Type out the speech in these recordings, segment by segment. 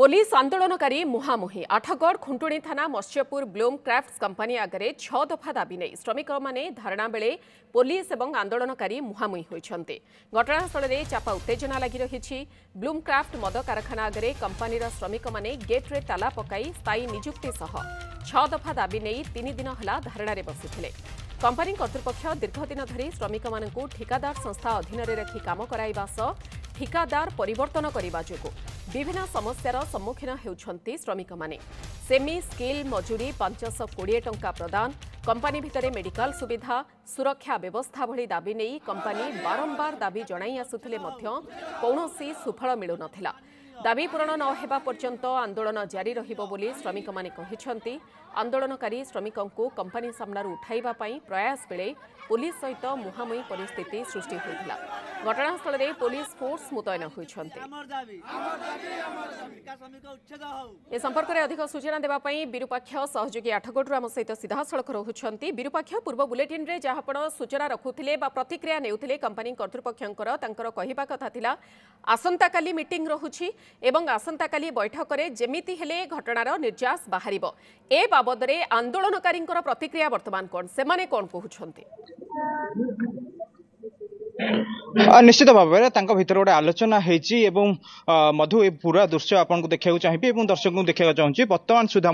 Police आंदोलनकारी मुहांमुही आठगढ़ खुंटुणी थाना मत्स्यपुर Bloom crafts company आगे 6 दफा दाबी नहीं श्रमिक मैंने धारणा बेले पुलिस और आंदोलनकारी मुहांमुही होती घटनास्थल में चापा उत्तेजना लगी रही। ब्लूम क्राफ्ट मद कारखाना आगे कंपानीर श्रमिक मैंने गेट्रे ताला पकाई स्थायी निजुक्ति सह 6 दफा दाबी नहीं 3 दिन है धारणा बसिथिले। कंपानी कर्तृपक्ष दीर्घदिन धरी श्रमिक मानू ठिकादार संस्था अधीन रखी काम कराइबा सह ठिकादार परिवर्तन करने जोगु विभिन्न समस्यार सम्मुखीन होउछंती श्रमिक माने। सेमी स्किल मजूरी 520 टंका प्रदान कंपानी भितरे मेडिकल सुविधा सुरक्षा व्यवस्था भली दाबी नहीं कंपानी बारंबार दाबी जणाई आसुथिले मध्य कौनसी सुफल मिलु नथिला। दाबी पूरण न हेबा पर्यंत आंदोलन जारी रहिबो बोली श्रमिक माने कहिछंती। आंदोलनकारी श्रमिकों को कंपानी सामना उठाइबा पई प्रयास बेले पुलिस सहित मुहांमुही परिस्थिति सृष्टि होइथिला। घटनास्थल में पुलिस फोर्स मुतयन होइछंती। ए संपर्क में अधिक सूचना देवाई विरूपाक्ष सहयोगी आठगढ़ आम सहित सीधासख रहुछंती। विरूपाक्ष पूर्व बुलेटिन रे जहाँपण सूचना रखुथिले बा प्रतिक्रिया नेउथिले कंपानी कर्तृपक्षंकर तांकर कहिबा कथा थिला आसंता काली मीटिंग रहुछि एवं आसंता काली बैठक रे जेमिति हेले घटनार निर्यास बाहरिबो। ए बाबदरे आंदोलनकारी प्रतिक्रिया वर्तमान कोन सेमाने कोन कहउछंती? निश्चित भाव में भीतर गोटे आलोचना होती मधु ये पूरा दृश्य आपको देखा चाहिए दर्शक को देखा चाहूँगी। बर्तमान सुधा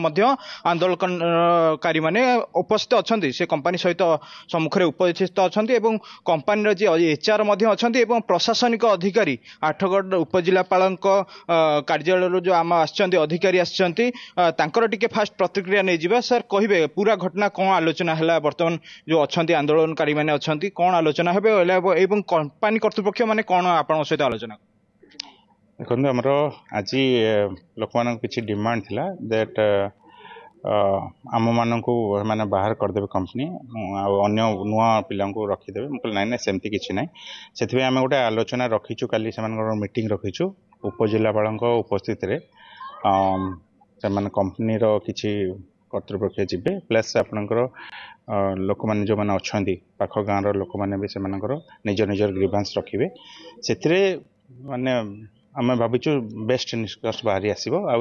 आंदोलनकारी मैंने उपस्थित अच्छा से कंपानी सहित सम्मुखें उपस्थित अच्छा कंपानी जी एचआर अच्छा प्रशासनिक अधिकारी आठगढ़ उपजिलापाल कार्यालय जो आम अधिकारी आसकर फास्ट प्रतिक्रिया नहीं जावा। सर कहे पूरा घटना कौन आलोचना है बर्तमान जो अच्छा आंदोलनकारी मैंने अच्छा कौन आलोचना है कंपानी कर्तृपक्ष माने कौन आपन सहित आलोचना? देखो आमर आज लोक मान किसी डिमांड थिला दैट आम मान को मैंने बाहर करदे कंपनी अन्य नुआ पिला रखीदे। मुझे नाई ना सेमती किसी ना से आम गोटे आलोचना रखीचु काली से मीटिंग रखीचु उपजिलापाल उपस्थित से कंपनी किसी कर्तृपक्ष जीवे प्लस आपणकर लोक मैंने जो मैंने अच्छा पाख गाँव लोक मैंने भी से निज निजर ग्रीवांस रखिए से माने आम भावुँ बेस्ट निष्कर्ष बाहरी आसो आ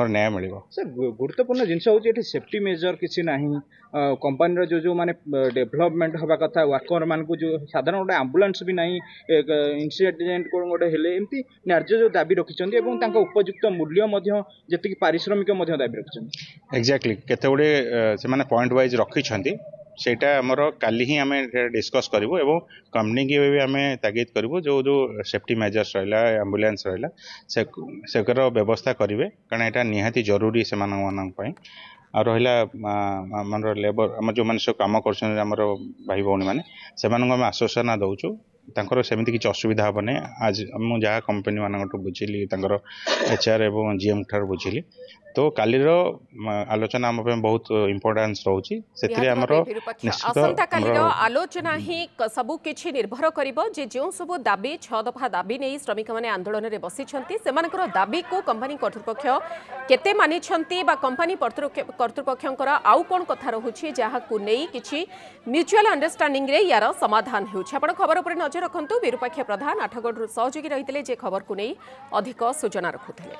न्याय मिल। सर गुरुत्वपूर्ण जिनस हूँ सेफ्टी मेजर किसी ना कंपानी जो जो माने डेभलपमेंट हवा कथा वर्कर मान को जो साधारण गोटे आंबुलांस भी ना इंसिडेंट गोटे एमती न्याय्य जो दाबी रखिंट उपयुक्त मूल्य जी पारिश्रमिक दाबी रखिंट एक्जाक्टली केते गुड़े से पॉइंट वाइज रखिंट सेटा आमर काली ही आम डिस्कस करूँ और कंपनी की भी आम तागिद करूँ जो जो सेफ्टी मेजर्स रहा एम्बुलेंस रहा से व्यवस्था करेंगे कारण यहाँ निहाती जरूरी से आ रहा लेबर आम जो मैंने सब कम कर भाई भौणी मैंने से आश्वासना दौचु सेमती किसी असुविधा हे ना। आज मुझे जहाँ कंपनी मान बुझिली एचआर और जीएम ठार बुझिली तो कालीर आलोचना आम बहुत इम्पोर्टान्स रोचे आलोचना ही सबु किछि निर्भर करिबो जे जो सब दाबी 6 दफा दाबी नहीं श्रमिक माने आंदोलन रे बसिछंती सेमानकर दाबी को कंपनी कर्तृपक्ष केते मानिछंती बा कंपनी कर्तृपक्षंकर आउ कोन कथा रहुछि जहाँ को नहीं किछि म्यूचुअल अंडरस्टैंडिंग रे यार समाधान होउछि। आपण खबर पर नजर रखंतु। विरूपाक्ष प्रधान आठगढ़ सहयोगी रहितले जे खबर को नहीं अधिक सूचना रखुथिले।